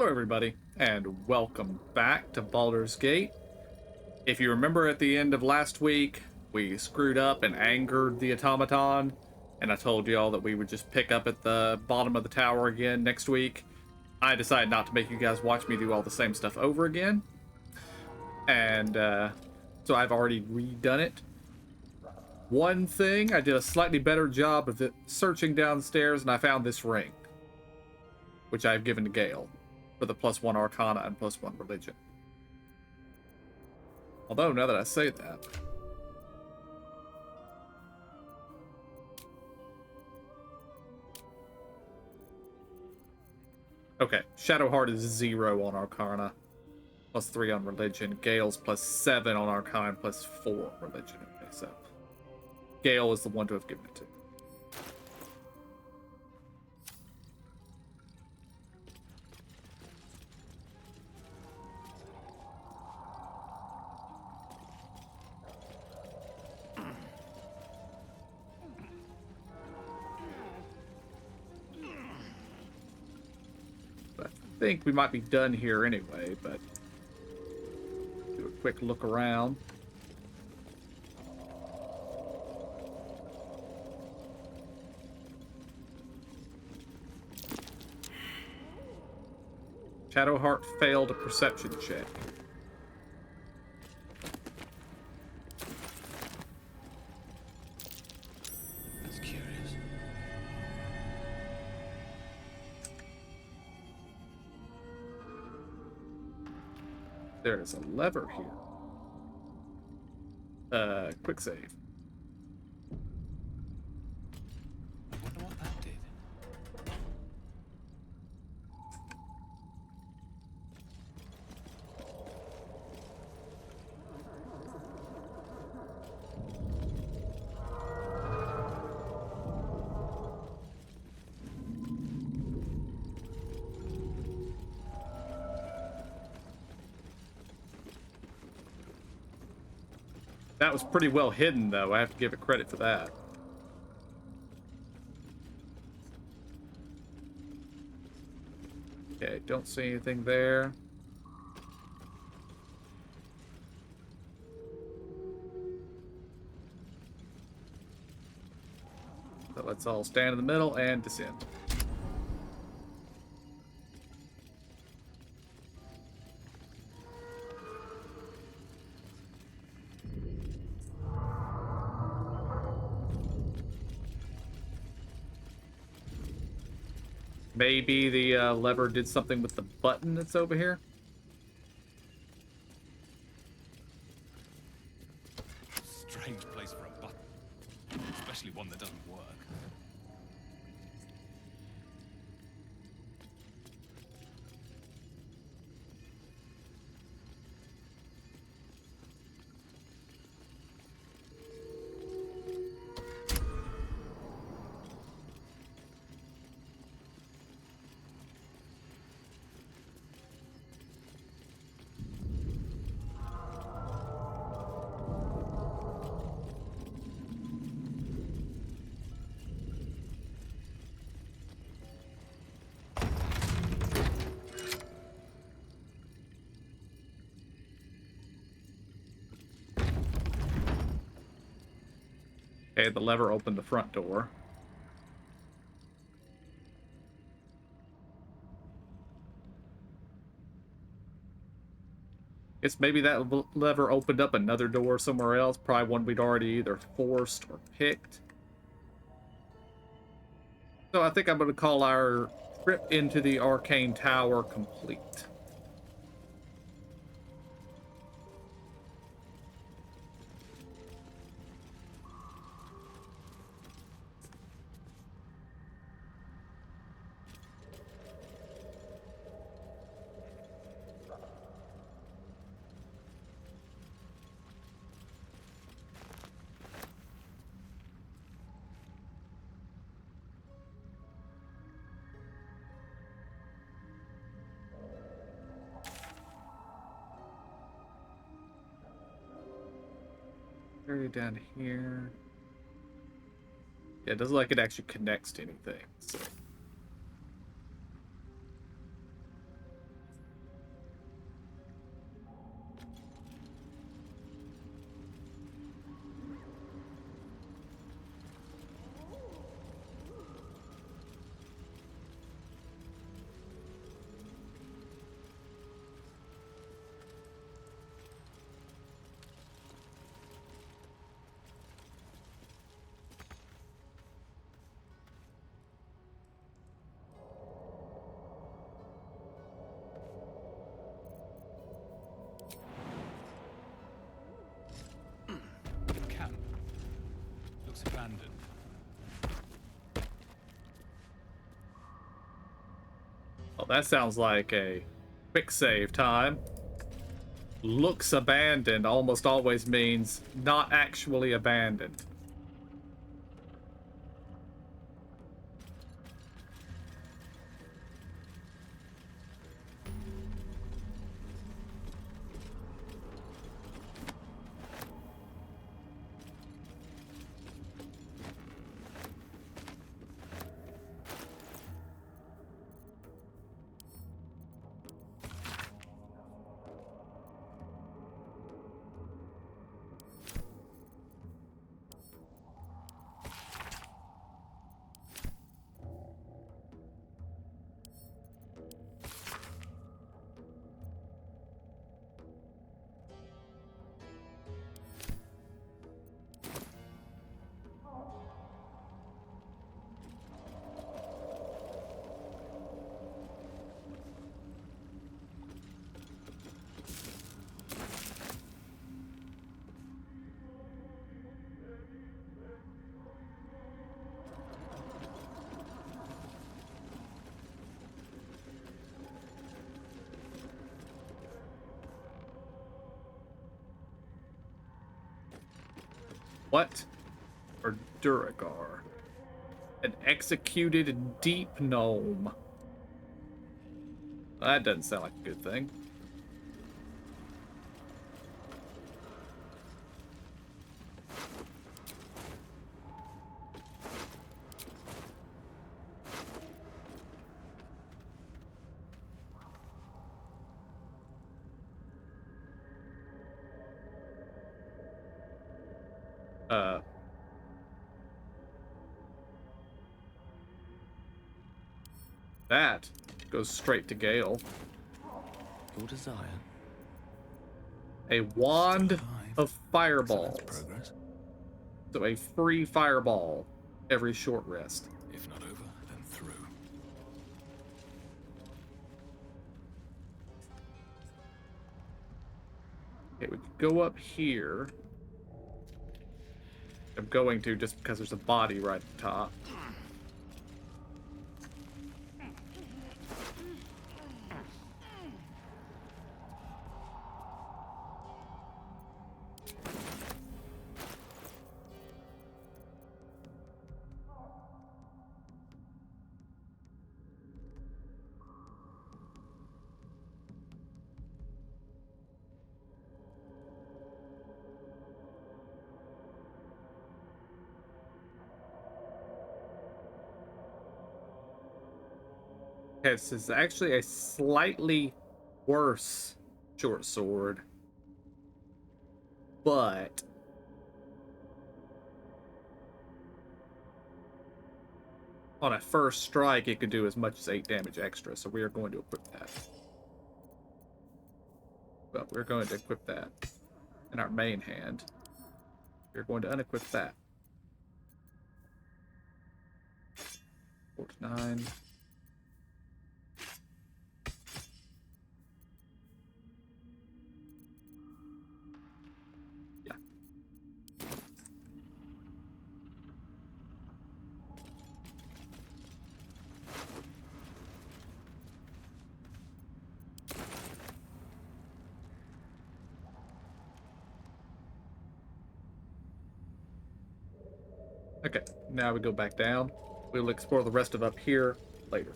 Hello, everybody, and welcome back to Baldur's Gate. If you remember at the end of last week, we screwed up and angered the automaton, and I told y'all that we would just pick up at the bottom of the tower again next week. I decided not to make you guys watch me do all the same stuff over again, and so I've already redone it. One thing, I did a slightly better job of searching downstairs, and I found this ring, which I've given to Gale for the +1 Arcana and +1 Religion. Although, now that I say that... Okay, Shadowheart is 0 on Arcana, +3 on Religion. Gale's +7 on Arcana and +4 Religion. Okay, so Gale is the one to have given it to. I think we might be done here anyway, but do a quick look around. Shadowheart failed a perception check. That's curious. There is a lever here. Quick save. I wonder what that did. That was pretty well hidden, though. I have to give it credit for that. Okay, don't see anything there. So let's all stand in the middle and descend. Maybe the lever did something with the button that's over here. Strange place for a button, especially one that doesn't work. Okay, the lever opened the front door. Guess maybe that lever opened up another door somewhere else. Probably one we'd already either forced or picked. So I think I'm going to call our trip into the Arcane Tower complete. Area down here. Yeah, it doesn't look like it actually connects to anything. So. Well, that sounds like a quick save time. Looks abandoned almost always means not actually abandoned. What? Or Duragar? An executed deep gnome. That doesn't sound like a good thing. Uh, that goes straight to Gale. Your desire. A wand Still alive. of So that's fireballs. progress. So a free fireball every short rest. If not over, then through. Okay, we could go up here. I'm going to just because there's a body right at the top. Okay, this is actually a slightly worse short sword. But on a first strike, it could do as much as 8 damage extra, so we are going to equip that. Well, we're going to equip that in our main hand. We're going to unequip that. 49. Yeah. Okay, now we go back down. We'll explore the rest of up here later.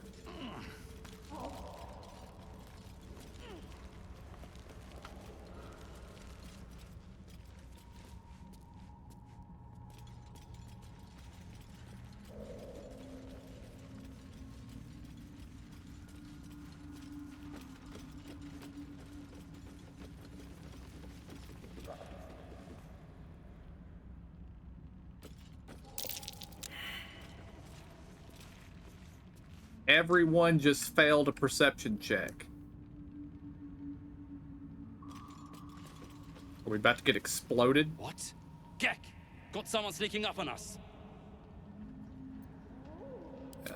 Everyone just failed a perception check. Are we about to get exploded? What? Gek! Got someone sneaking up on us. Yeah.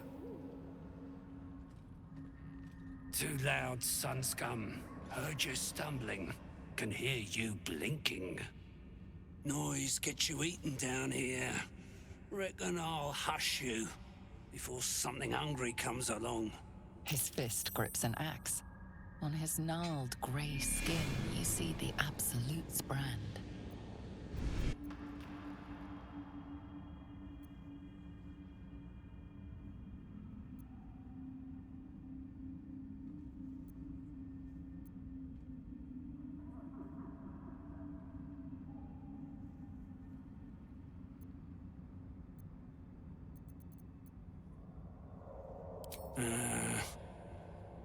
Too loud, sun scum. Heard you stumbling. Can hear you blinking. Noise gets you eaten down here. Reckon I'll hush you before something hungry comes along. His fist grips an axe. On his gnarled grey skin, you see the Absolute's brand.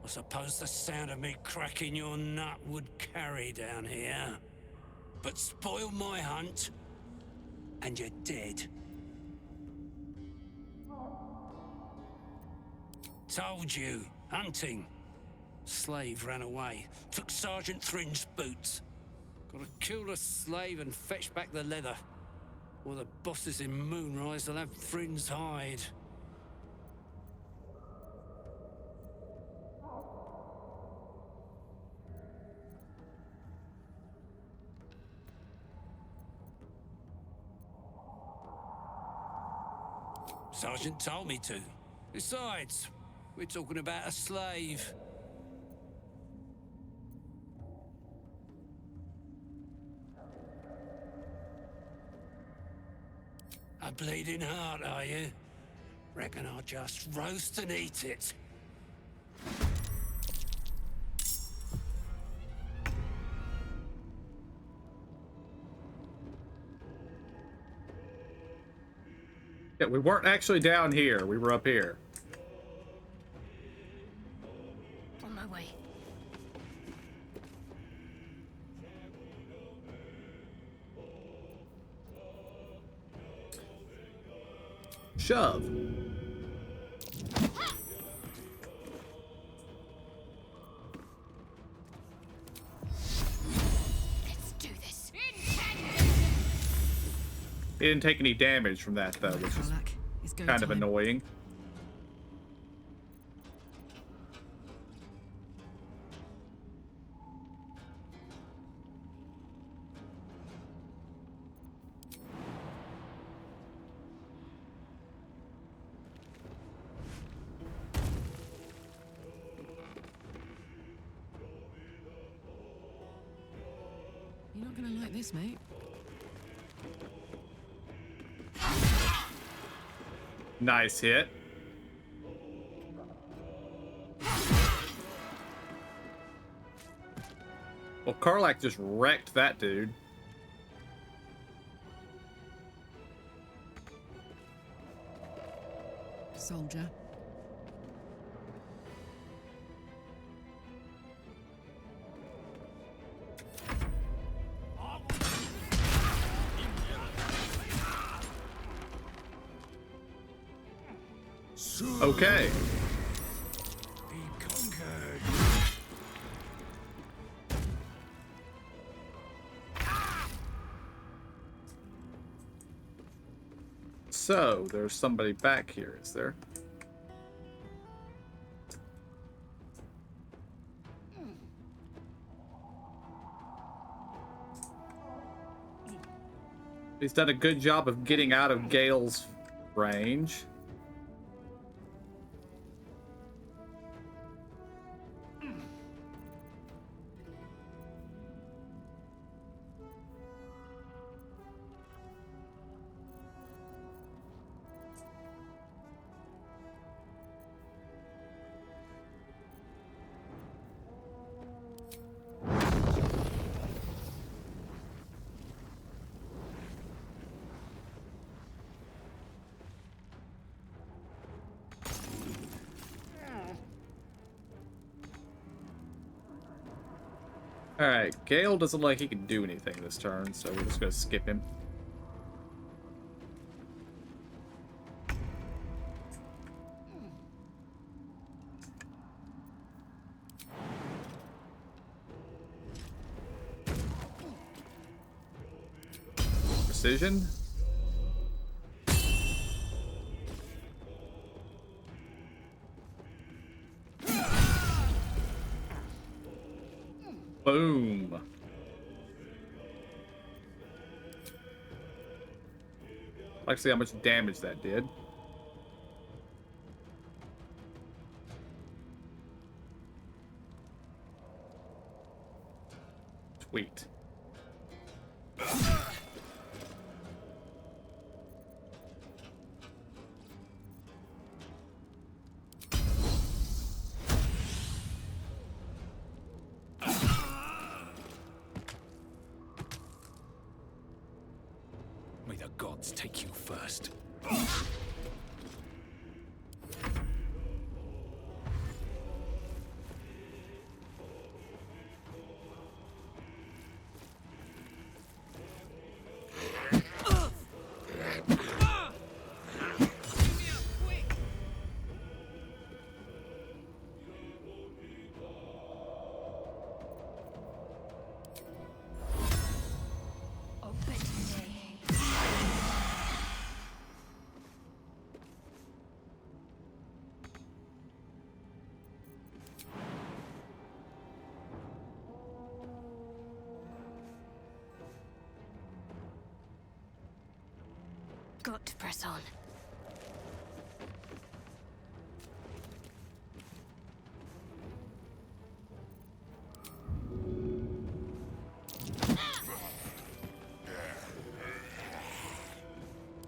I suppose the sound of me cracking your nut would carry down here. But spoil my hunt, and you're dead. Told you, hunting. Slave ran away, took Sergeant Thrin's boots. Gotta kill the slave and fetch back the leather. Or the bosses in Moonrise will have Thrin's hide. Sergeant told me to. Besides, we're talking about a slave. A bleeding heart, are you? Reckon I'll just roast and eat it. Yeah, we weren't actually down here. We were up here. On my way. Shove. Let's do this. He didn't take any damage from that, though, which is kind of annoying. You're not gonna like this, mate. Nice hit. Well, Karlach just wrecked that dude. Soldier. Okay. Be conquered. So, there's somebody back here, is there? He's done a good job of getting out of Gale's range. Alright, Gale doesn't look like he can do anything this turn, so we're just gonna skip him. Precision. Boom. Let's see how much damage that did. Sweet. May the gods take you first. Got to press on.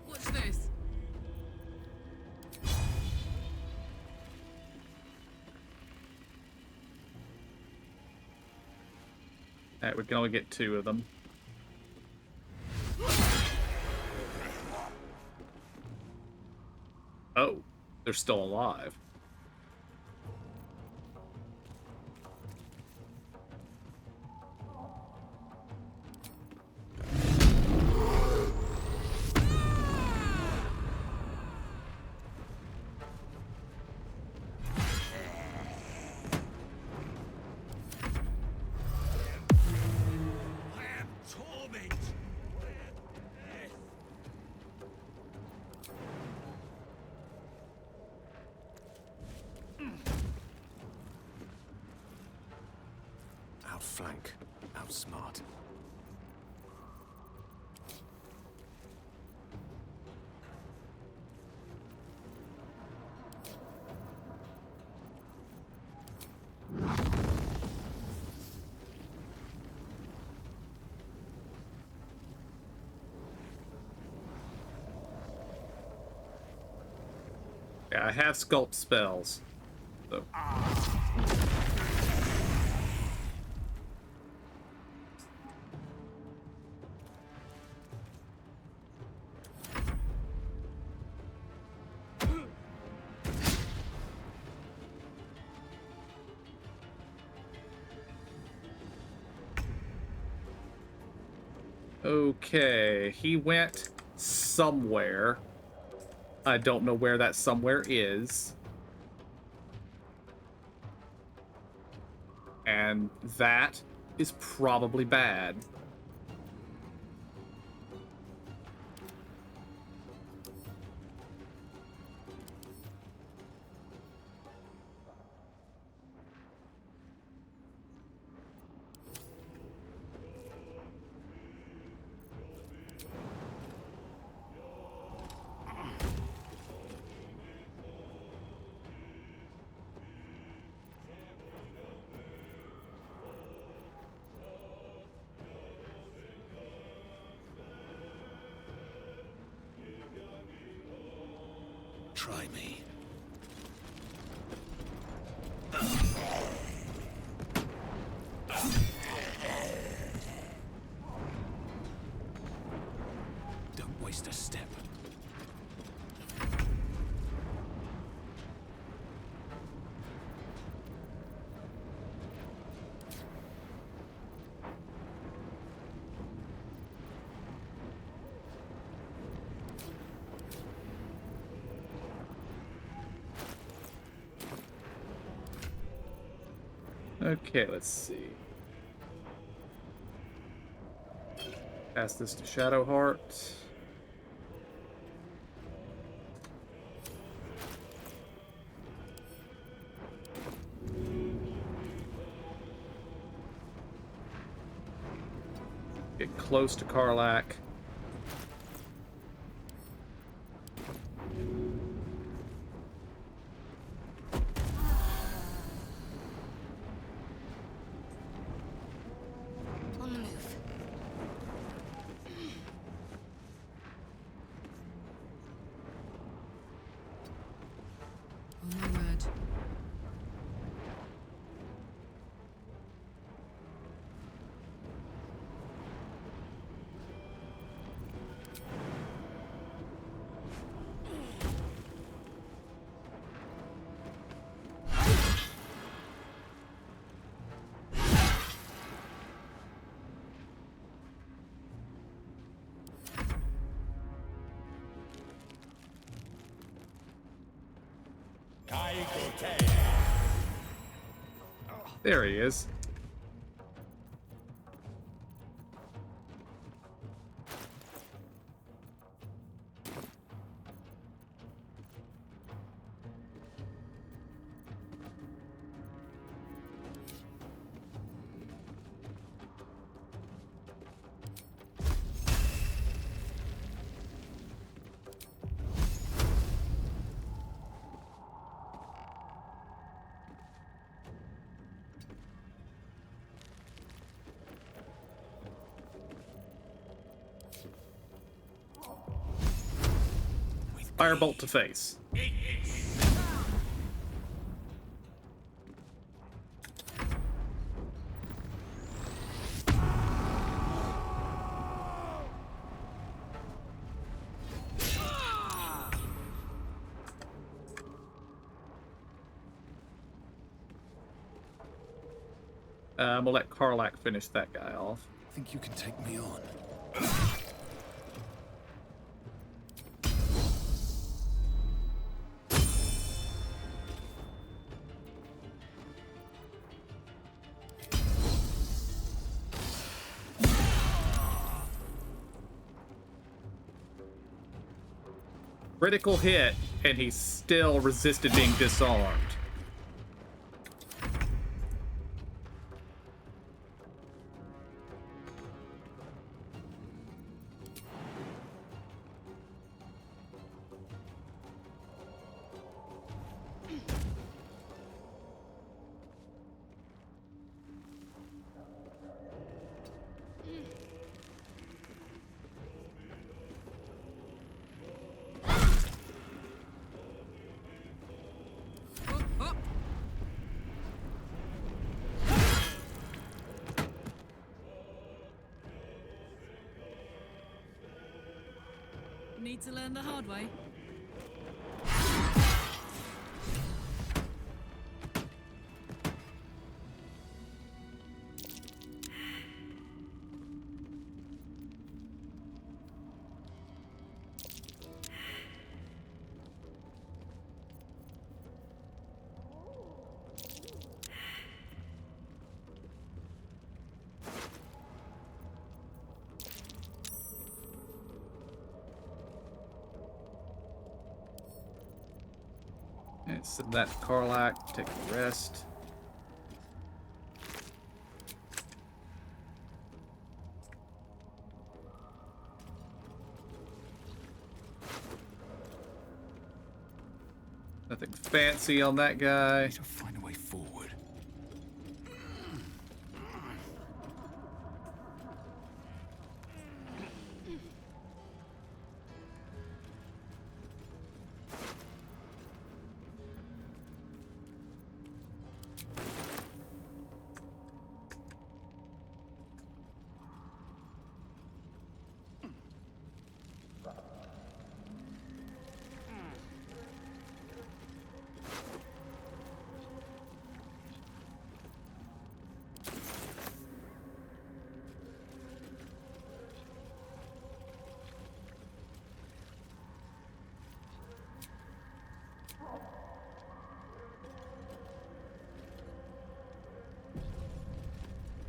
What's this? Alright, we can only get 2 of them. Oh, they're still alive. I am torment. Outflank, outsmart. Yeah, I have sculpt spells. So. Okay, he went somewhere. I don't know where that somewhere is. And that is probably bad. Try me. Don't waste a step. Okay, let's see. Pass this to Shadowheart. Get close to Karlach. On There he is. Firebolt to face. We'll let Karlak finish that guy off. Think you can take me on? Critical hit, and he still resisted being disarmed. Need to learn the hard way. Send that to Karlak, take the rest. Nothing fancy on that guy. Need to find a way forward.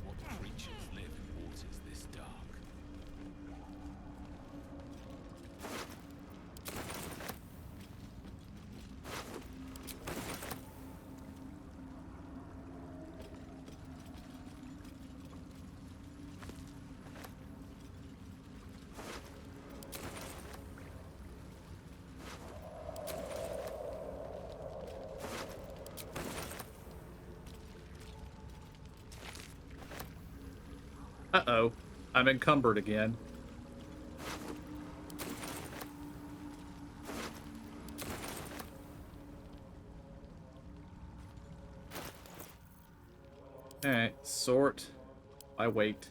What creatures live in waters this dark? Uh-oh. I'm encumbered again. Alright, sort by weight.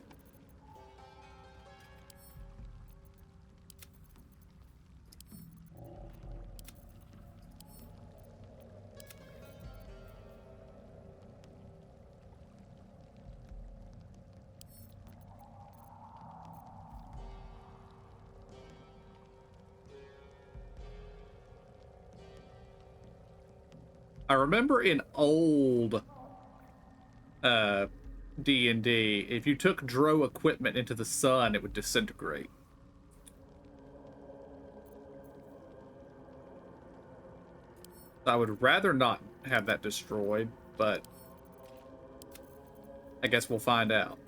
I remember in old D&D, if you took Drow equipment into the sun, it would disintegrate. I would rather not have that destroyed, but I guess we'll find out.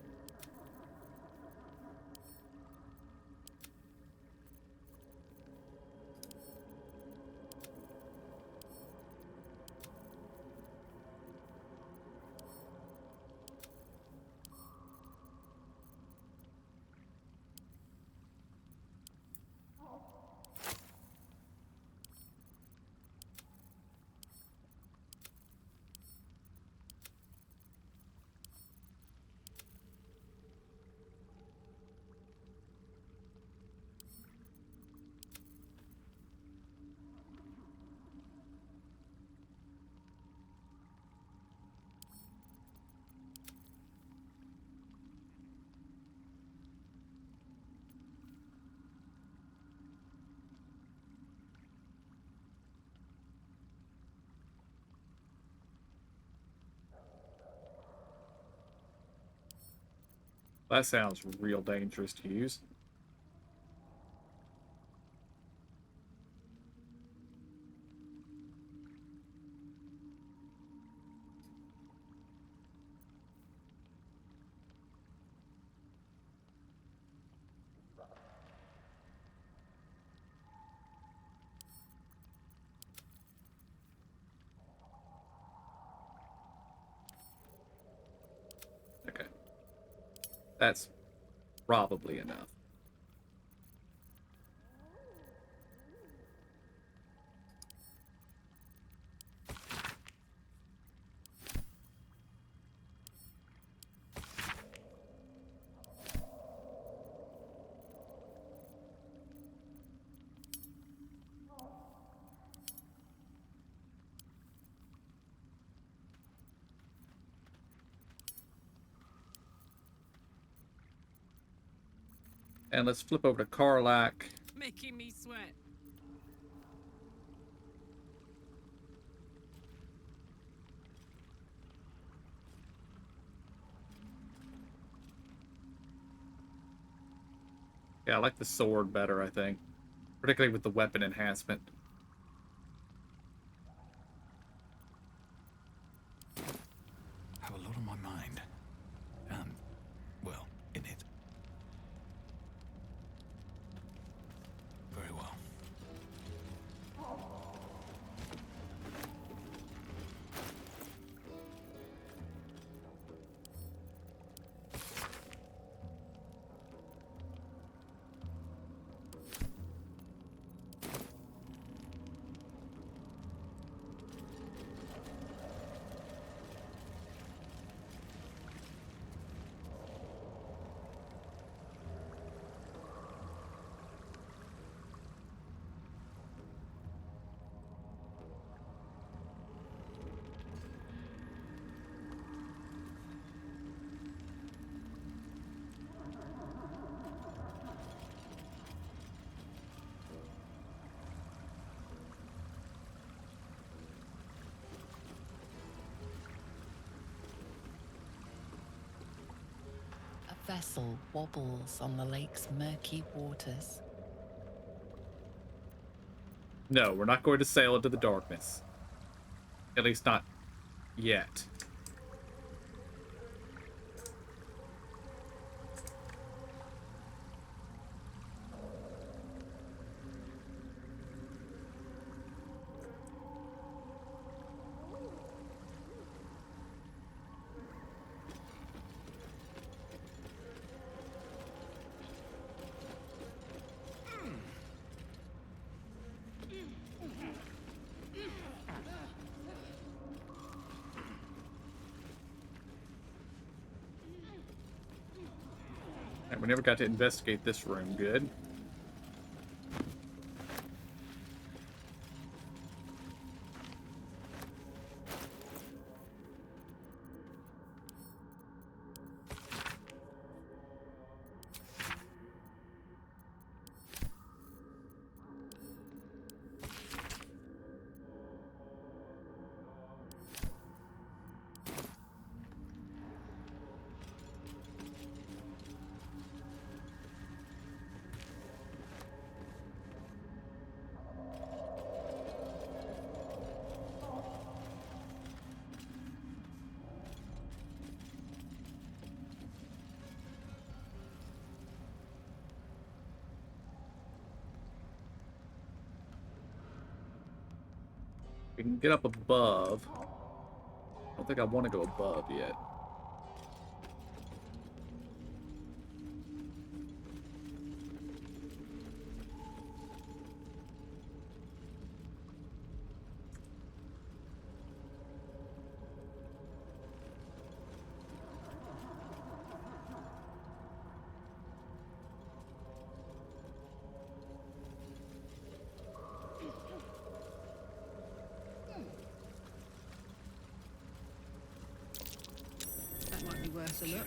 That sounds real dangerous to use. Okay. That's probably enough. And let's flip over to Karlak. Making me sweat. Yeah, I like the sword better, I think. Particularly with the weapon enhancement. Have a lot on my mind. Well, in it. Very well. A vessel wobbles on the lake's murky waters. No, we're not going to sail into the darkness. At least not yet. We never got to investigate this room good. We can get up above. I don't think I want to go above yet. That might be worth a look.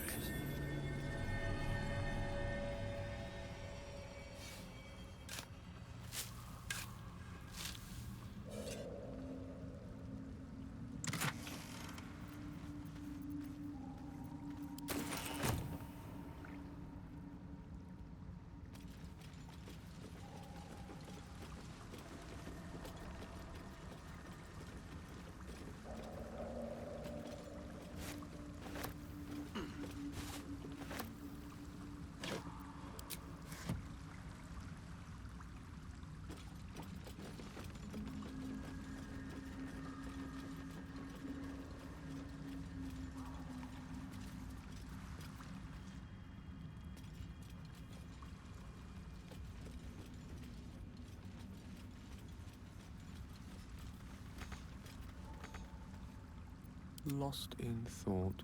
Lost in thought.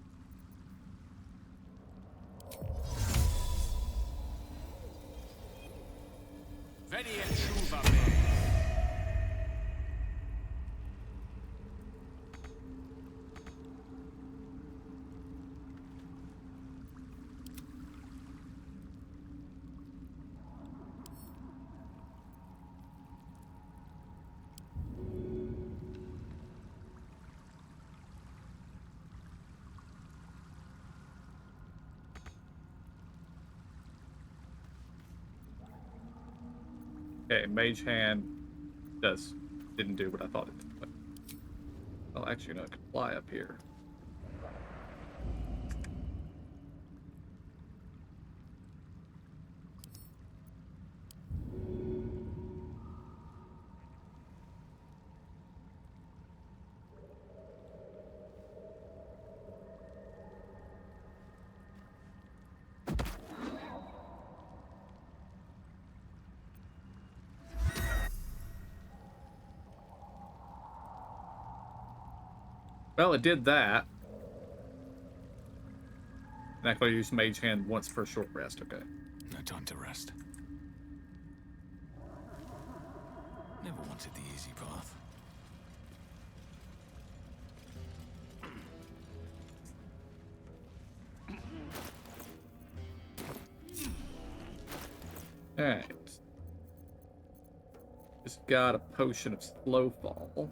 Okay, Mage Hand didn't do what I thought it did. Well, actually, no, it could fly up here. Well, it did that. And I could use Mage Hand once for a short rest, okay. No time to rest. Never wanted the easy path. Alright. Just got a potion of slow fall.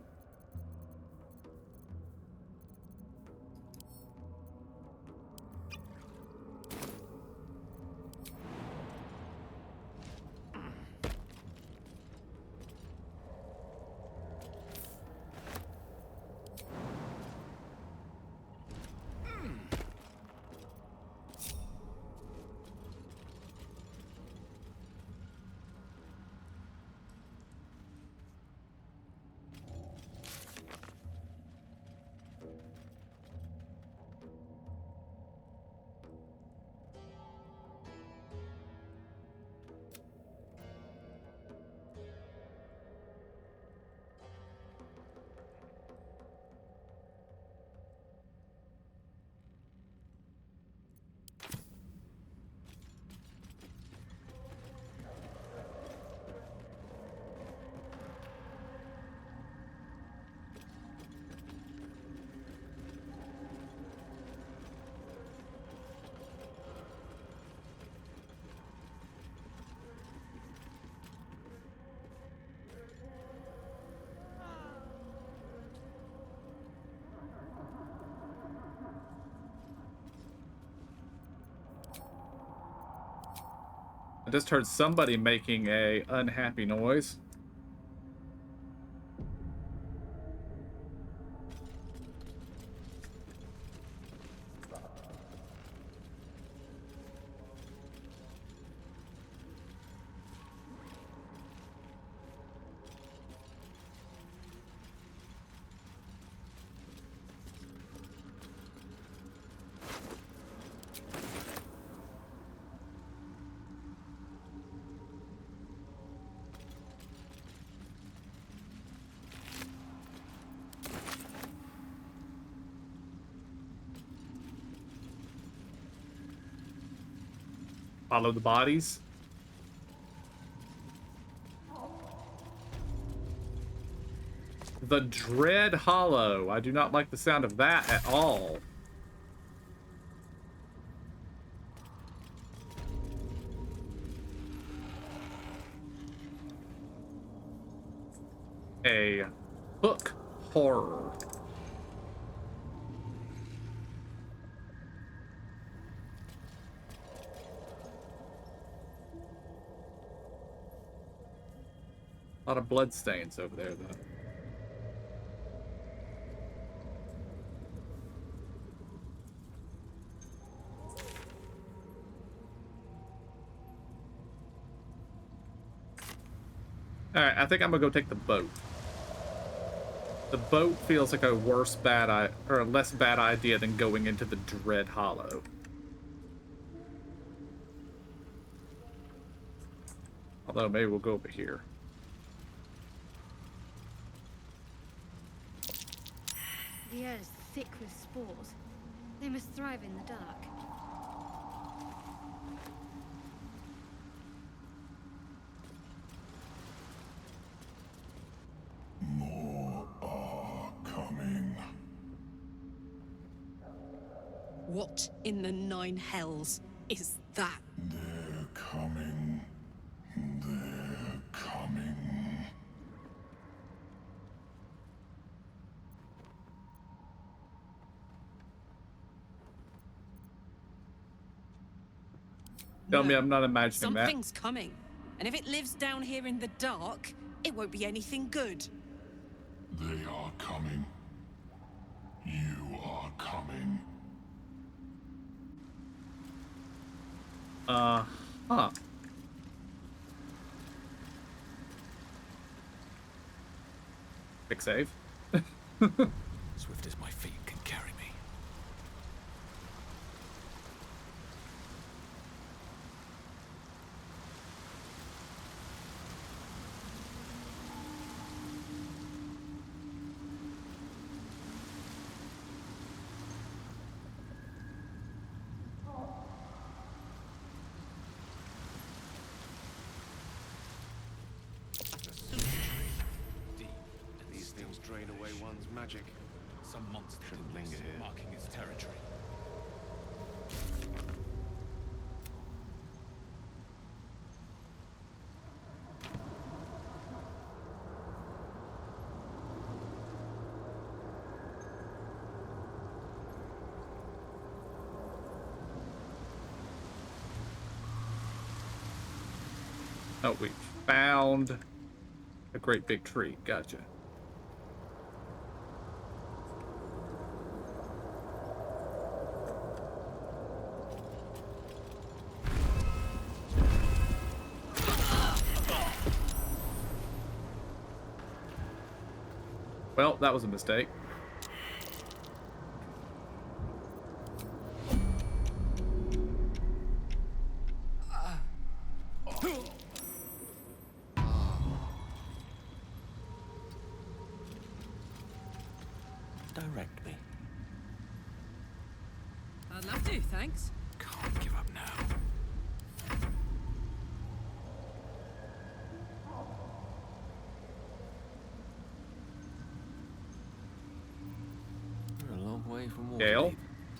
I just heard somebody making a unhappy noise. Follow the bodies. The Dread Hollow. I do not like the sound of that at all. A hook horror. A lot of blood stains over there, though. Alright, I think I'm gonna go take the boat. The boat feels like a or a less bad idea than going into the Dread Hollow. Although maybe we'll go over here. The air is thick with spores. They must thrive in the dark. More are coming. What in the nine hells is that? They're coming. They're coming. Tell me I'm not imagining that. Something's coming. And if it lives down here in the dark, it won't be anything good. They are coming. You are coming. Huh. Quick save. Swift as my feet can carry me. These things drain away one's magic. Some monster Shouldn't linger here. marking its territory. Oh, we found a great big tree. Gotcha. Well, that was a mistake. Direct me. I'd love to, thanks. Can't give up now. We're a long way from Gale? Waterdeep.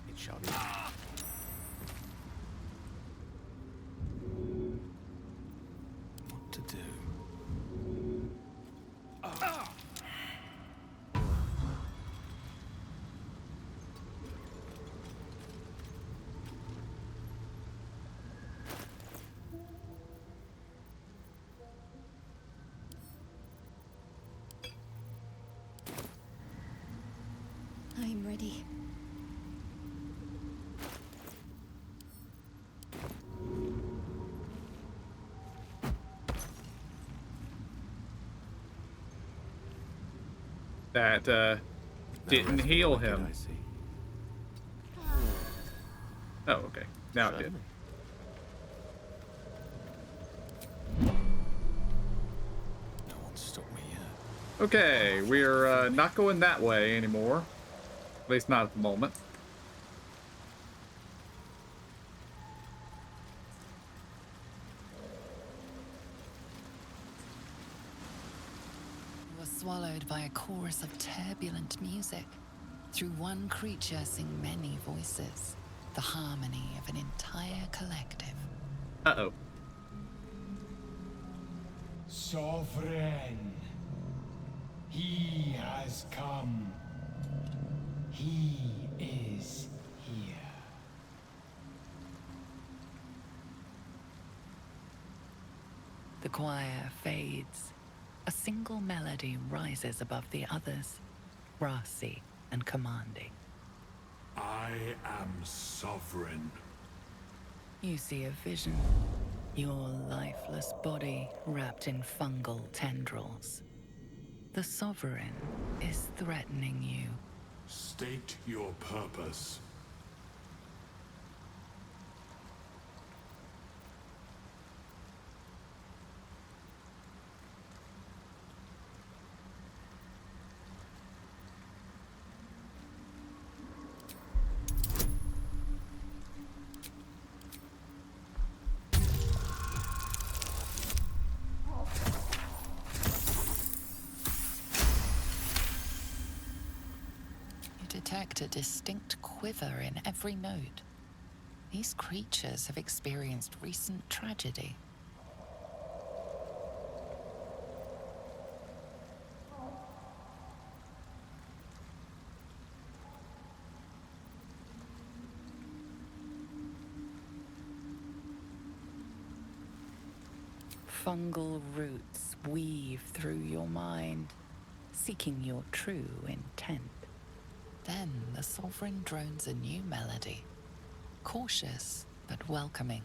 It shall be. What to do? I'm ready. That didn't heal him. I see. Oh, okay. Now it did. Certainly. No one's stopped me yet. Okay, we're not going that way anymore. At least not at the moment. swallowed by a chorus of turbulent music. Through one creature sing many voices, the harmony of an entire collective. Uh-oh. Sovereign, he has come. He is here. The choir fades. A single melody rises above the others, brassy and commanding. I am sovereign. You see a vision. Your lifeless body wrapped in fungal tendrils. The Sovereign is threatening you. State your purpose. Detect a distinct quiver in every note. These creatures have experienced recent tragedy. Fungal roots weave through your mind, seeking your true intent. Then the Sovereign drones a new melody, cautious but welcoming.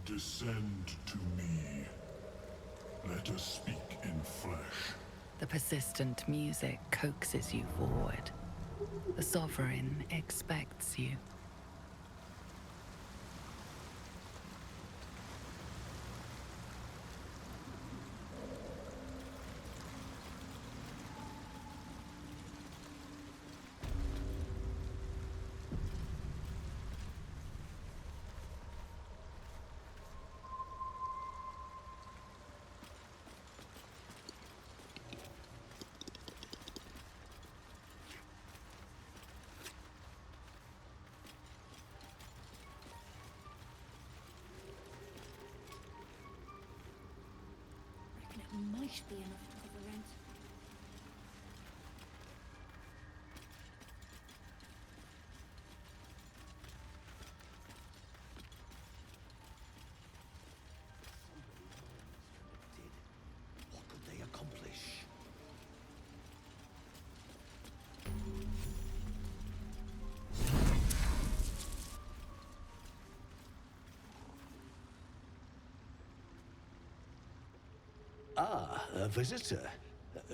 Descend to me. Let us speak in flesh. The persistent music coaxes you forward. The Sovereign expects you. Might be enough to cover rent. What could they accomplish? Ah, a visitor.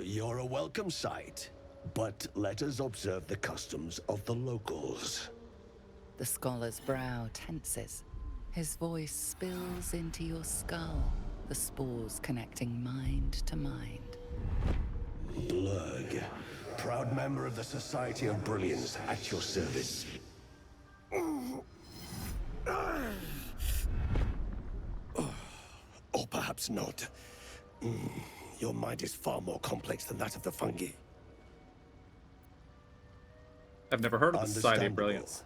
You're a welcome sight. But let us observe the customs of the locals. The scholar's brow tenses. His voice spills into your skull, the spores connecting mind to mind. Blurg, proud member of the Society of Brilliance, at your service. Or perhaps not. Your mind is far more complex than that of the fungi. I've never heard of the Society of Brilliance.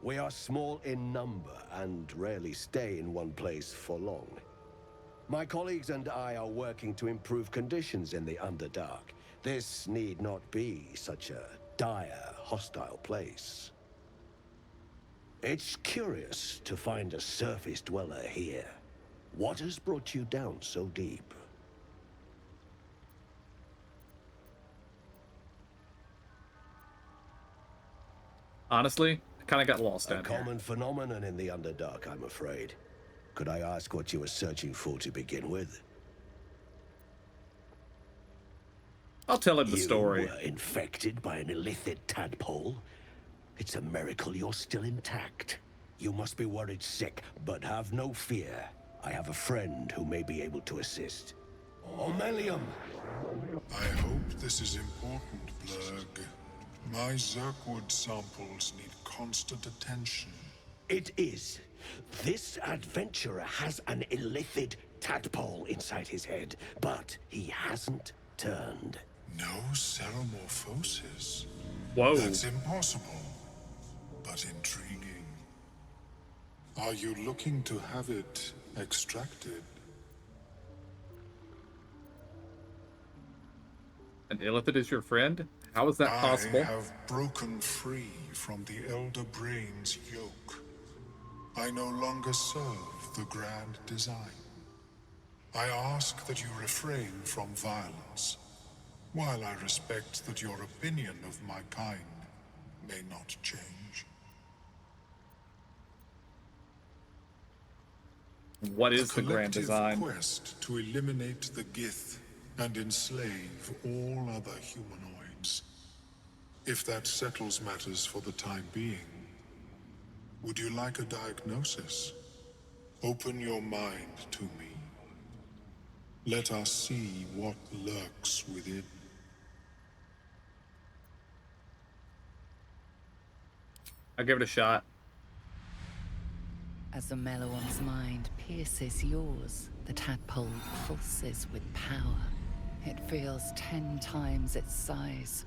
We are small in number and rarely stay in one place for long. My colleagues and I are working to improve conditions in the Underdark. This need not be such a dire, hostile place. It's curious to find a surface dweller here. What has brought you down so deep? Honestly, I kind of got lost down A here. common phenomenon in the Underdark, I'm afraid. Could I ask what you were searching for to begin with? I'll tell him the You story. were infected by an illithid tadpole? It's a miracle you're still intact. You must be worried sick, but have no fear. I have a friend who may be able to assist. Omelium! I hope this is important, Blurg. My Zerkwood samples need constant attention. It is. This adventurer has an illithid tadpole inside his head, but he hasn't returned. No ceremorphosis. Whoa. That's impossible, but intriguing. Are you looking to have it extracted? An illithid is your friend? How is that possible? I have broken free from the Elder Brain's yoke. I no longer serve the grand design. I ask that you refrain from violence, while I respect that your opinion of my kind may not change. What is the grand design? A collective quest to eliminate the Gith and enslave all other humanoids. If that settles matters for the time being, would you like a diagnosis? Open your mind to me. Let us see what lurks within. I'll give it a shot. As the Meloon's mind pierces yours, the tadpole pulses with power. It feels 10 times its size.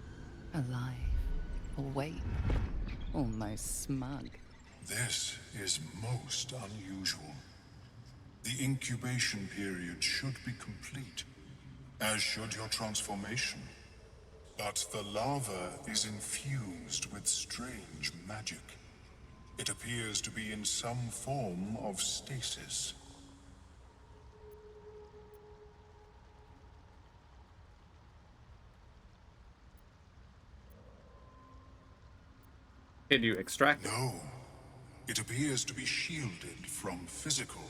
Alive, awake, almost smug. This is most unusual. The incubation period should be complete, as should your transformation. But the larva is infused with strange magic. It appears to be in some form of stasis. Can you extract it? No. It appears to be shielded from physical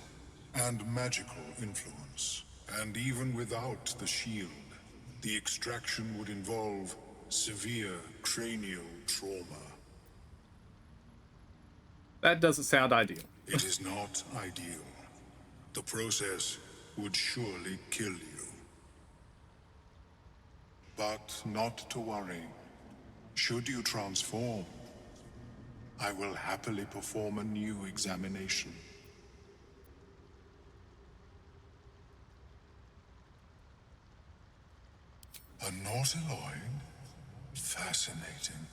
and magical influence. And even without the shield, the extraction would involve severe cranial trauma. That doesn't sound ideal. It is not ideal. The process would surely kill you. But not to worry. Should you transform, I will happily perform a new examination. A Nautiloid? Fascinating.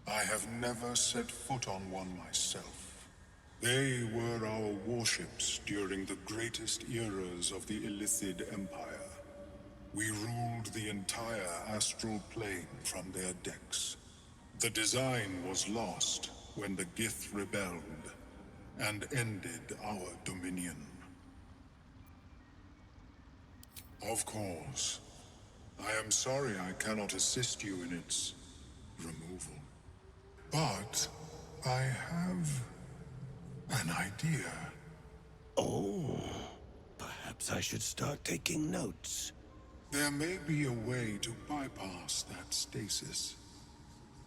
I have never set foot on one myself. They were our warships during the greatest eras of the Illithid Empire. We ruled the entire astral plane from their decks. The design was lost when the Gith rebelled and ended our dominion. Of course, I am sorry I cannot assist you in its removal. But I have an idea. Oh, perhaps I should start taking notes. There may be a way to bypass that stasis.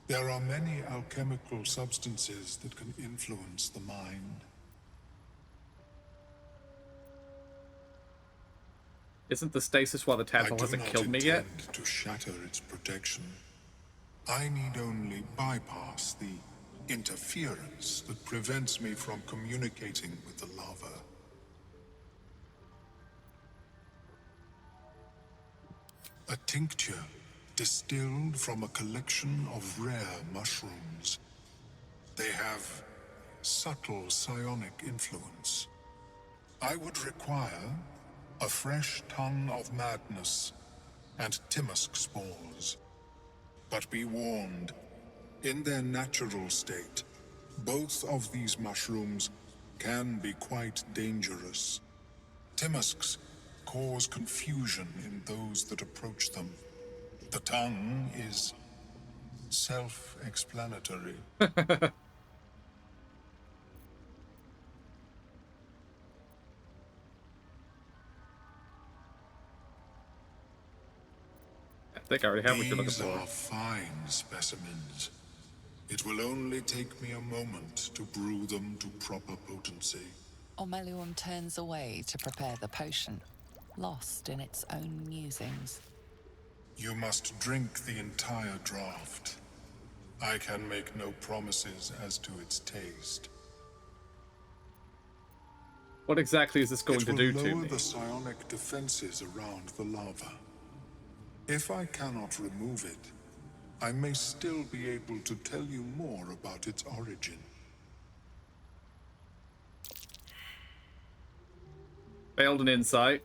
There are many alchemical substances that can influence the mind. Isn't the stasis why the tadpole hasn't killed me yet? I do not intend to shatter its protection. I need only bypass the interference that prevents me from communicating with the larva. A tincture distilled from a collection of rare mushrooms. They have subtle psionic influence. I would require a fresh ton of madness and Timusk spores. But be warned, in their natural state, both of these mushrooms can be quite dangerous. Timusks cause confusion in those that approach them. The tongue is self-explanatory. I think I already have what you're looking These for. are fine specimens. It will only take me a moment to brew them to proper potency. Ormelion turns away to prepare the potion, lost in its own musings. You must drink the entire draft. I can make no promises as to its taste. What exactly is this going to do to It will me? lower the psionic defenses around the larva. If I cannot remove it, I may still be able to tell you more about its origin. Failed an insight.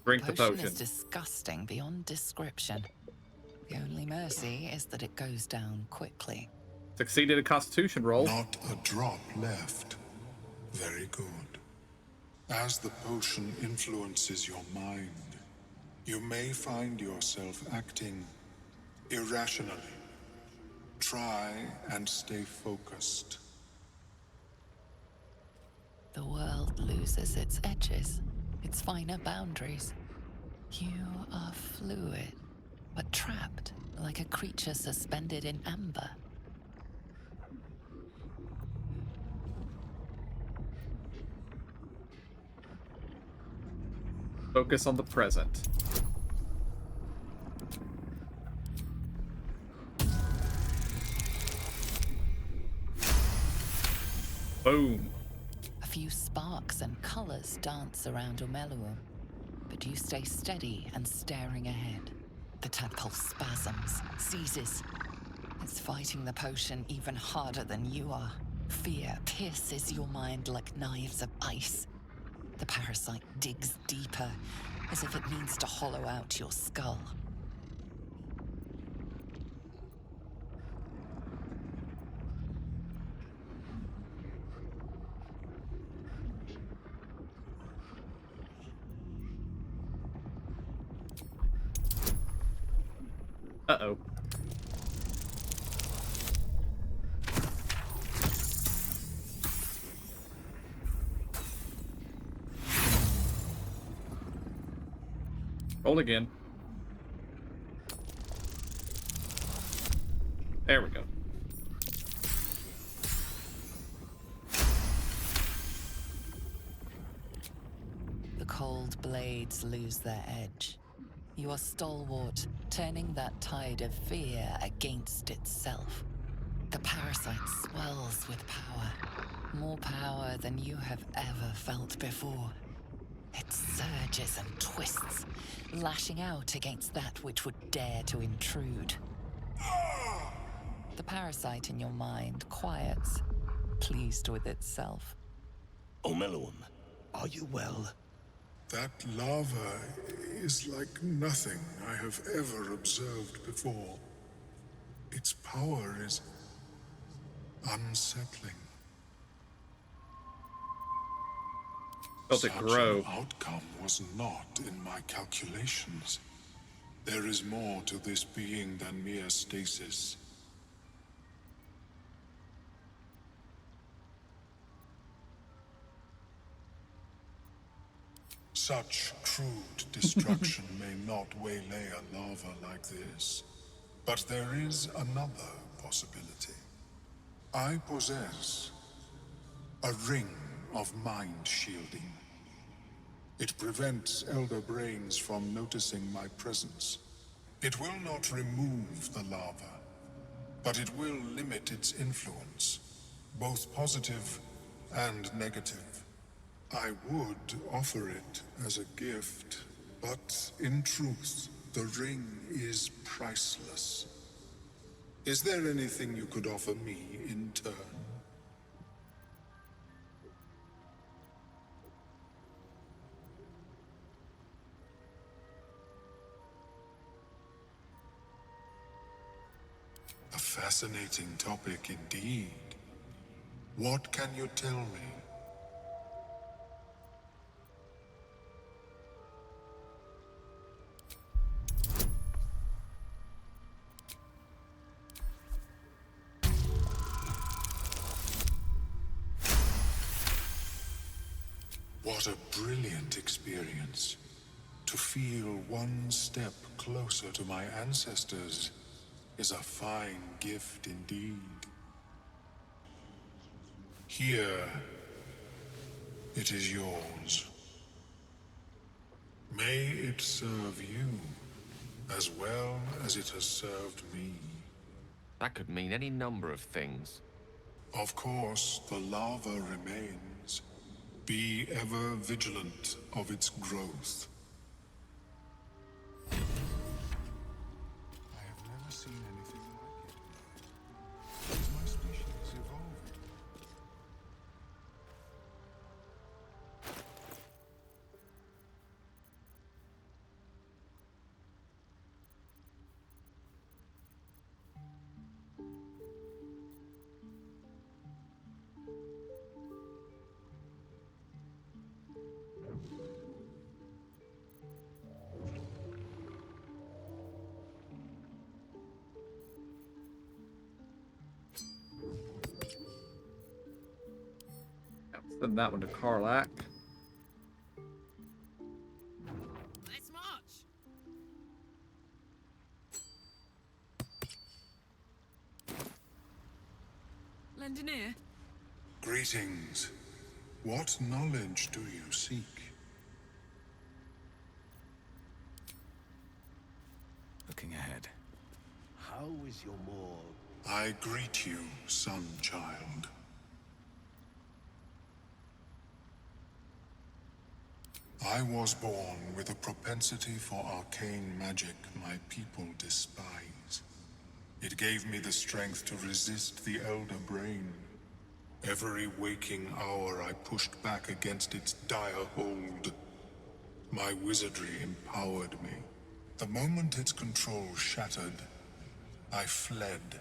Drink the Potion is potion. disgusting beyond description. The only mercy is that it goes down quickly. Succeeded a constitution roll. Not a drop left. Very good. As the potion influences your mind, you may find yourself acting irrationally. Try and stay focused. The world loses its edges, its finer boundaries. You are fluid, but trapped like a creature suspended in amber. Focus on the present. Boom. A few sparks and colors dance around Omeluum, but you stay steady and staring ahead. The tadpole spasms, seizes. It's fighting the potion even harder than you are. Fear pierces your mind like knives of ice. The parasite digs deeper, as if it needs to hollow out your skull. Uh-oh. Roll again. There we go. The cold blades lose their edge. You are stalwart, turning that tide of fear against itself. The parasite swells with power. More power than you have ever felt before. It surges and twists, lashing out against that which would dare to intrude. The parasite in your mind quiets, pleased with itself. Omeluum, are you well? That lava is like nothing I have ever observed before. Its power is unsettling. Felt it grow. Such an outcome was not in my calculations. There is more to this being than mere stasis. Such crude destruction may not waylay a lava like this, but there is another possibility. I possess a ring of mind shielding. It prevents elder brains from noticing my presence. It will not remove the lava, but it will limit its influence, both positive and negative. I would offer it as a gift, but in truth, the ring is priceless. Is there anything you could offer me in turn? A fascinating topic indeed. What can you tell me? What a brilliant experience. To feel one step closer to my ancestors is a fine gift indeed. Here, it is yours. May it serve you as well as it has served me. That could mean any number of things. Of course, the lava remains. Be ever vigilant of its growth. Send that one to Karlak. Let's march. Lend an ear. Greetings. What knowledge do you seek? Looking ahead. How is your more... I greet you, son-child. I was born with a propensity for arcane magic my people despise. It gave me the strength to resist the Elder Brain. Every waking hour I pushed back against its dire hold. My wizardry empowered me. The moment its control shattered, I fled.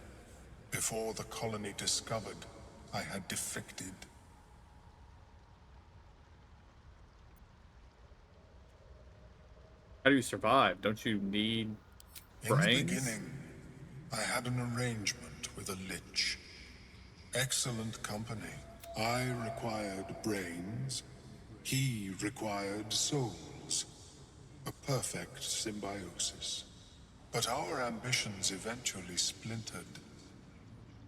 Before the colony discovered, I had defected. How do you survive? Don't you need brains? In the beginning, I had an arrangement with a lich. Excellent company. I required brains. He required souls. A perfect symbiosis. But our ambitions eventually splintered.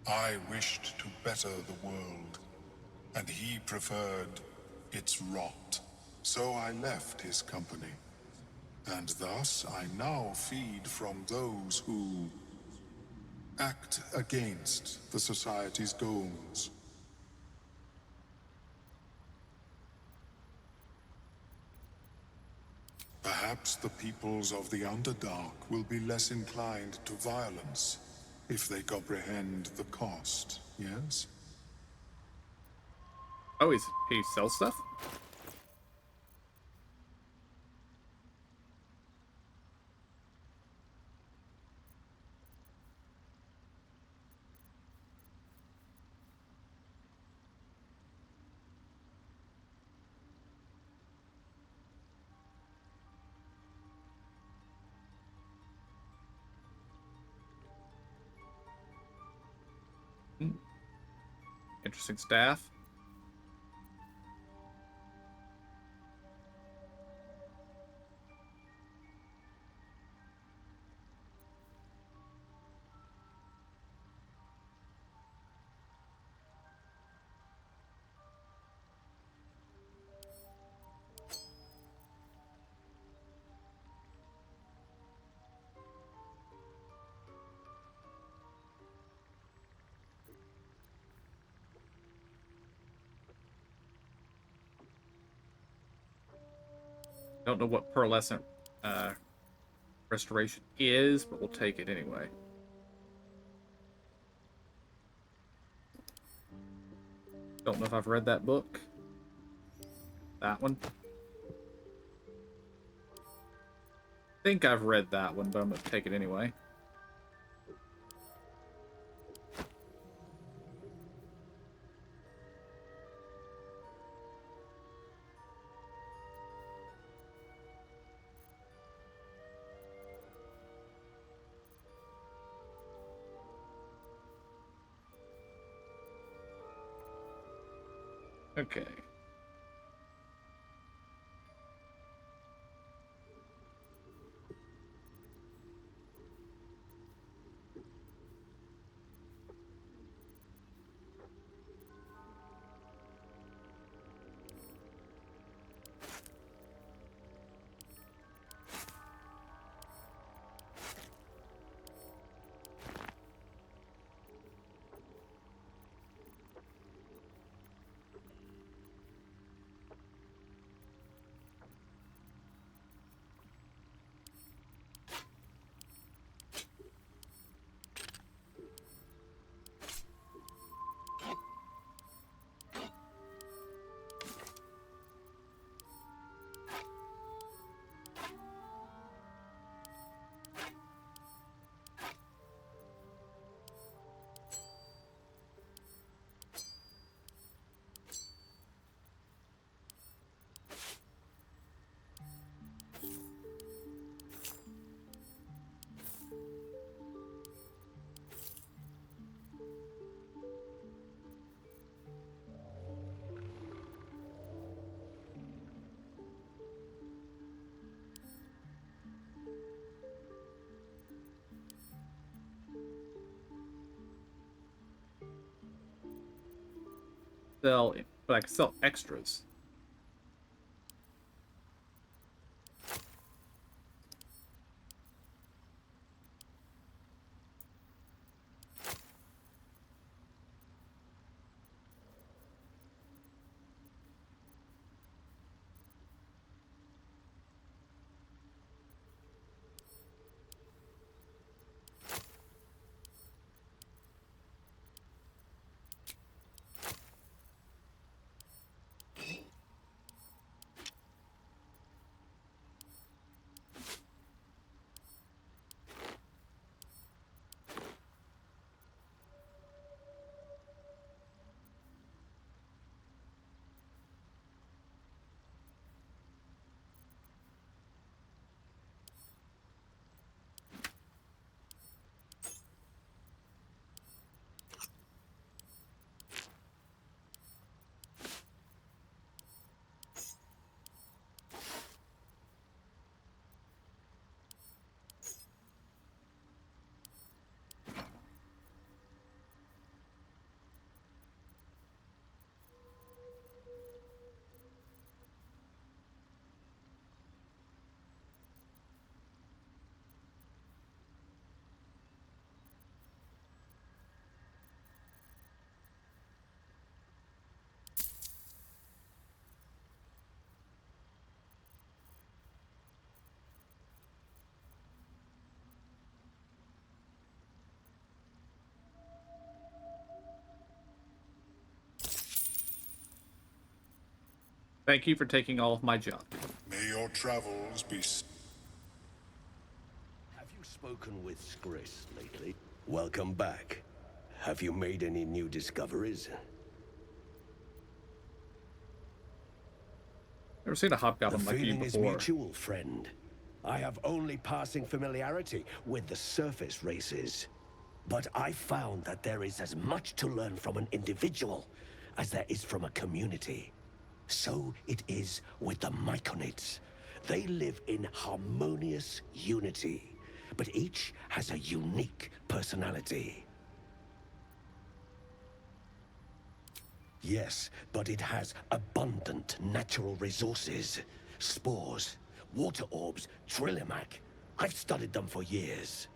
I wished to better the world, and he preferred its rot. So I left his company. And thus I now feed from those who act against the Society's goals. Perhaps the peoples of the Underdark will be less inclined to violence if they comprehend the cost, yes? Oh, he sells stuff? Interesting staff. Don't know what pearlescent restoration is, but we'll take it anyway. Don't know if I've read that book. That one. I think I've read that one, but I'm going to take it anyway. Okay. sell, but I can sell extras. Thank you for taking all of my junk. May your travels be... Have you spoken with Skris lately? Welcome back. Have you made any new discoveries? Never seen a hobgoblin like you feeling is before. mutual, friend. I have only passing familiarity with the surface races. But I found that there is as much to learn from an individual as there is from a community. So it is with the Myconids. They live in harmonious unity, but each has a unique personality. Yes, but it has abundant natural resources. Spores, water orbs, Trillimac. I've studied them for years.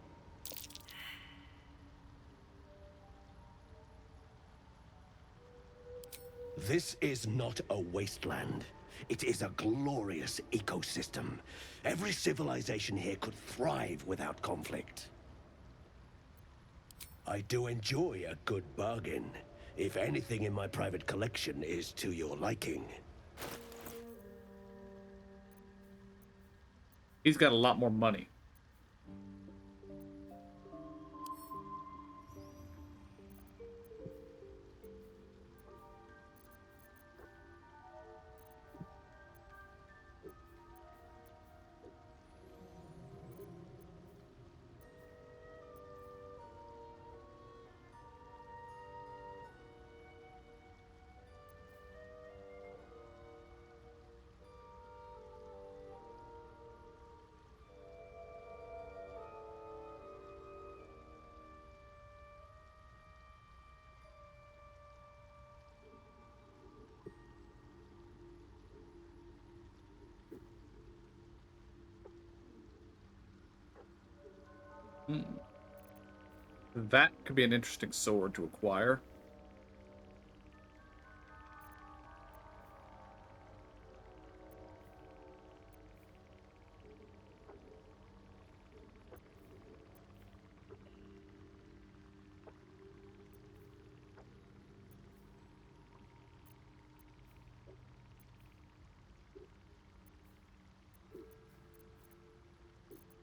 This is not a wasteland. It is a glorious ecosystem. Every civilization here could thrive without conflict. I do enjoy a good bargain. If anything in my private collection is to your liking. He's got a lot more money. That could be an interesting sword to acquire.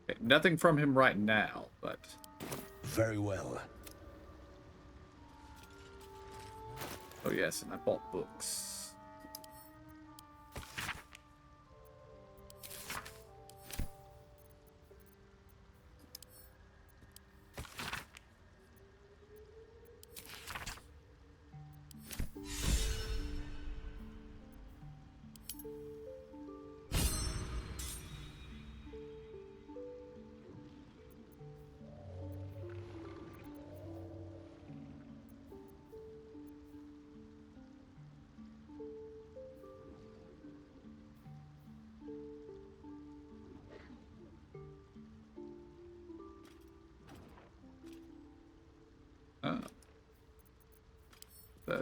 Okay, nothing from him right now, but... Very well. Oh yes, and I bought books.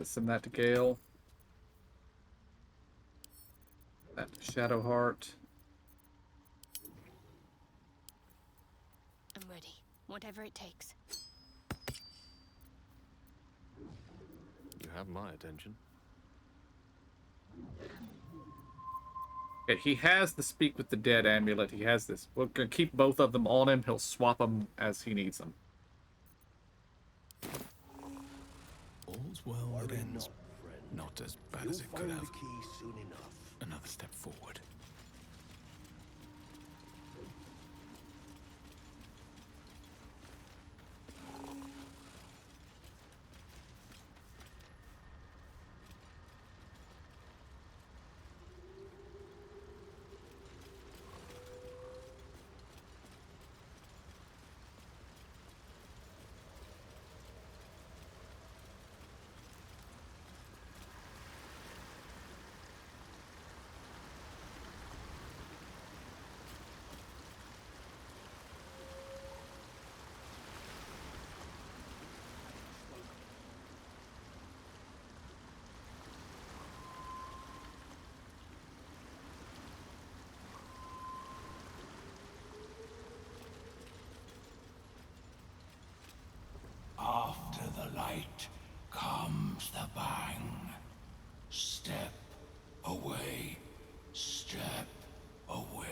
Send that to Gale. That to Shadowheart. I'm ready. Whatever it takes. You have my attention. Okay, he has the Speak with the Dead amulet. He has this. We're gonna keep both of them on him. He'll swap them as he needs them. All's well that ends. Not as bad as it could You'll have. find the key soon enough. Another step forward. After the light comes the bang. Step away. Step away.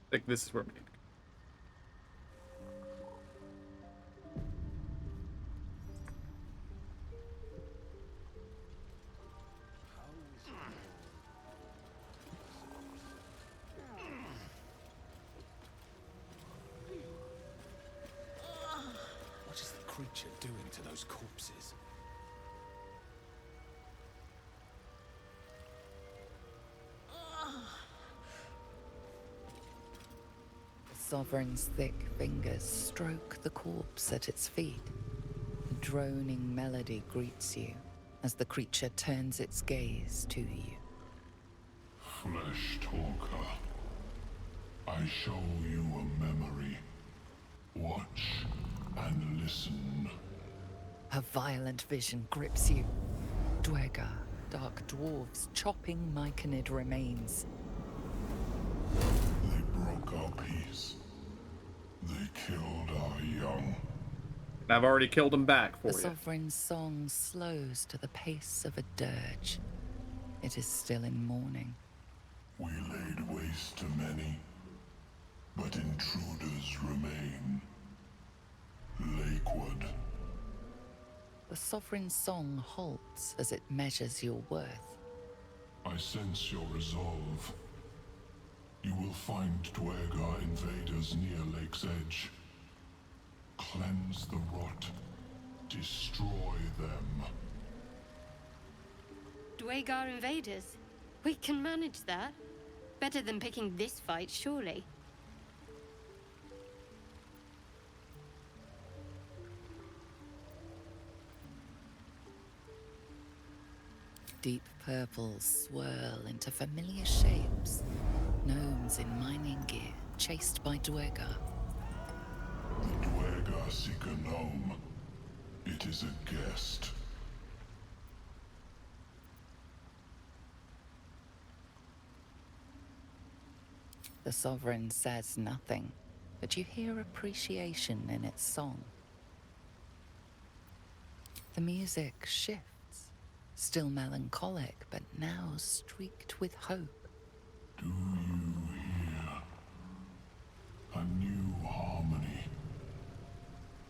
I think this is where we need to go. What is the creature doing to those corpses? The Sovereign's thick fingers stroke the corpse at its feet. A droning melody greets you as the creature turns its gaze to you. Flesh talker, I show you a memory. Watch and listen. A violent vision grips you. Dwarves, dark dwarves chopping myconid remains. They broke our peace. They killed our young. And I've already killed him back for The you. Sovereign's song slows to the pace of a dirge. It is still in mourning. We laid waste to many, but intruders remain. Lakewood. The Sovereign's song halts as it measures your worth. I sense your resolve. You will find Dwarves invaders near Lake's Edge. Cleanse the rot. Destroy them. Dwarves invaders? We can manage that. Better than picking this fight, surely. Deep purples swirl into familiar shapes. Gnomes in mining gear, chased by Dwergar. The Dwergar seek a gnome. It is a guest. The Sovereign says nothing, but you hear appreciation in its song. The music shifts, still melancholic, but now streaked with hope. Do you hear? A new harmony.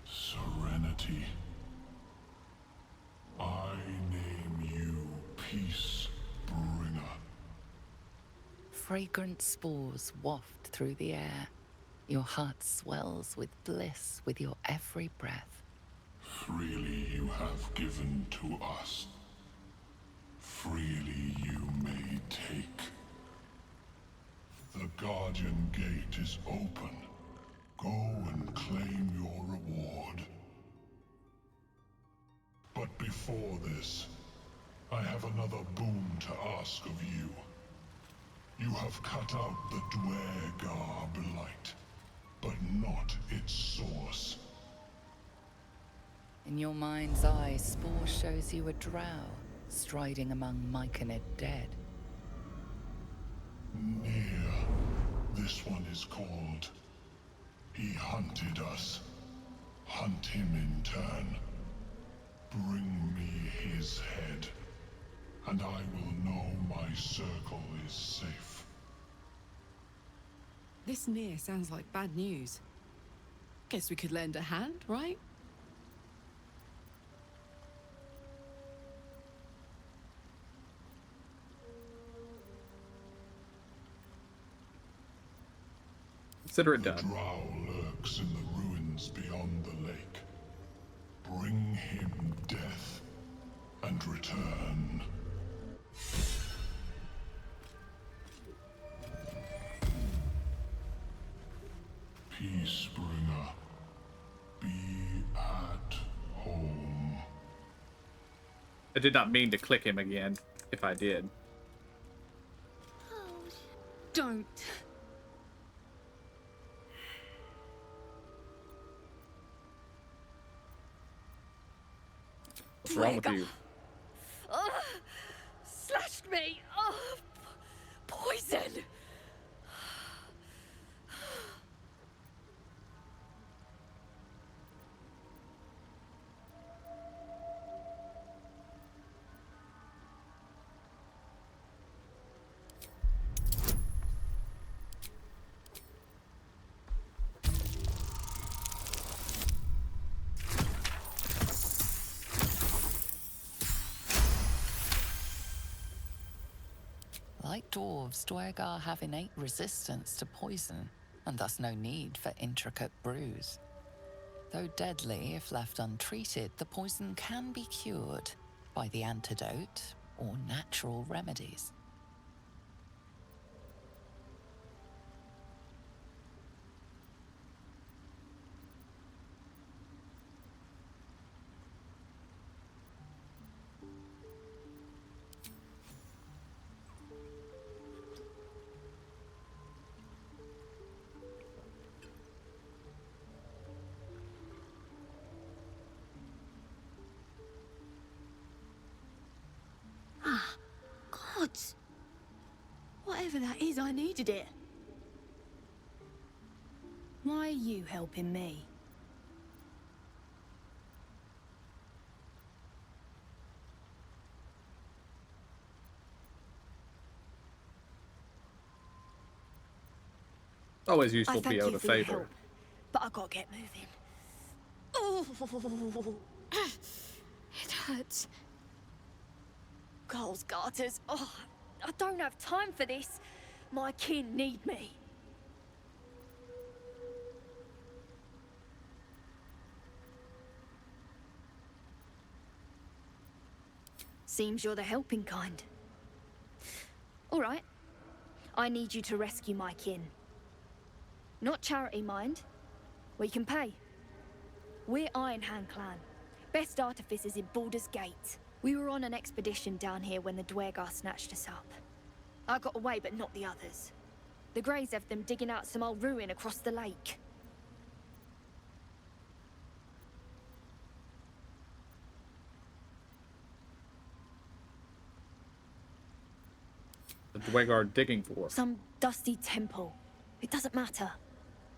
Serenity. I name you Peace Bringer. Fragrant spores waft through the air. Your heart swells with bliss with your every breath. Freely you have given to us. Freely you may take. The Guardian Gate is open. Go and claim your reward. But before this, I have another boon to ask of you. You have cut out the Dwergar blight, but not its source. In your mind's eye, Spore shows you a drow, striding among myconid dead. Near. This one is called. He hunted us. Hunt him in turn. Bring me his head, and I will know my circle is safe. This near sounds like bad news. Guess we could lend a hand, right? Consider it The done. drow lurks in the ruins beyond the lake. Bring him death and return. Peacebringer, be at home. I did not mean to click him again, if I did. Don't. What's wrong with you? Slashed me! Poison! Like dwarves, Dwergar have innate resistance to poison, and thus no need for intricate brews. Though deadly if left untreated, the poison can be cured by the antidote or natural remedies. Gods! Whatever that is, I needed it. Why are you helping me? Always useful I to be thank able you to for your favor. help, but I gotta get moving. Oh, it hurts. Girls, garters. Oh, I don't have time for this. My kin need me. Seems you're the helping kind. All right. I need you to rescue my kin. Not charity, mind. We can pay. We're Iron Hand Clan. Best artificers in Baldur's Gate. We were on an expedition down here when the Dwarves snatched us up. I got away, but not the others. The Greys have them digging out some old ruin across the lake. The Dwarves digging for? Some dusty temple. It doesn't matter.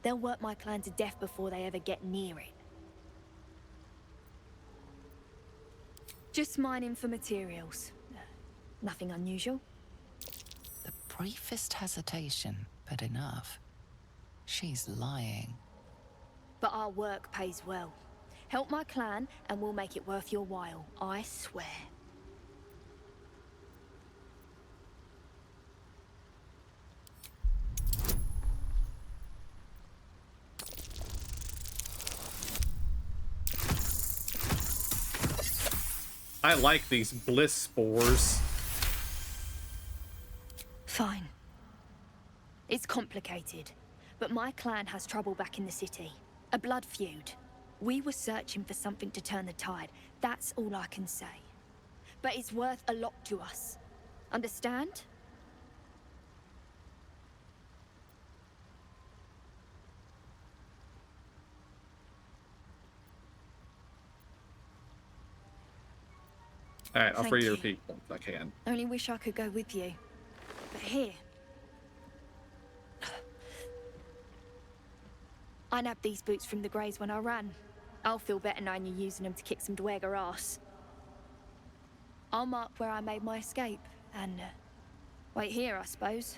They'll work my clan to death before they ever get near it. Just mining for materials. Nothing unusual. The briefest hesitation, but enough. She's lying. But our work pays well. Help my clan and we'll make it worth your while, I swear. I like these bliss spores. Fine. It's complicated, but my clan has trouble back in the city. A blood feud. We were searching for something to turn the tide. That's all I can say. But it's worth a lot to us. Understand? Alright, I'll Thank free your you. people if I can. Only wish I could go with you. But here. I nabbed these boots from the Greys when I ran. I'll feel better knowing you're using them to kick some Dwarger ass. I'll mark where I made my escape, and wait here, I suppose.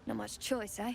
Not much choice, eh?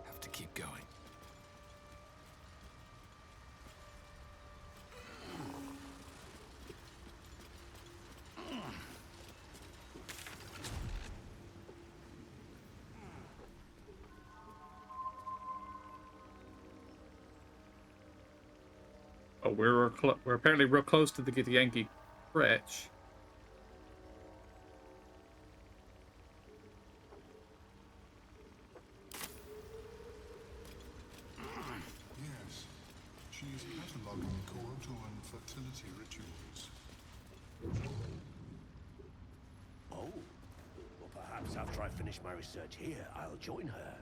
Have to keep going. Oh, we're apparently real close to the Yankee Stretch. Yes. She's cataloging coital and fertility rituals. Oh. Well, perhaps after I finish my research here, I'll join her.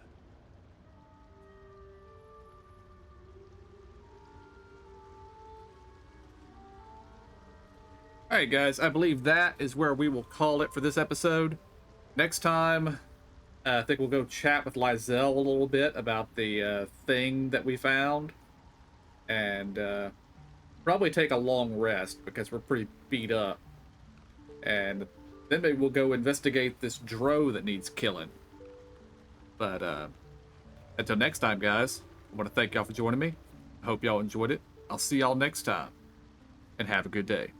Alright guys, I believe that is where we will call it for this episode. Next time, I think we'll go chat with Lizelle a little bit about the thing that we found. And probably take a long rest because we're pretty beat up. And then maybe we'll go investigate this drow that needs killing. But until next time, guys, I want to thank y'all for joining me. I hope y'all enjoyed it. I'll see y'all next time. And have a good day.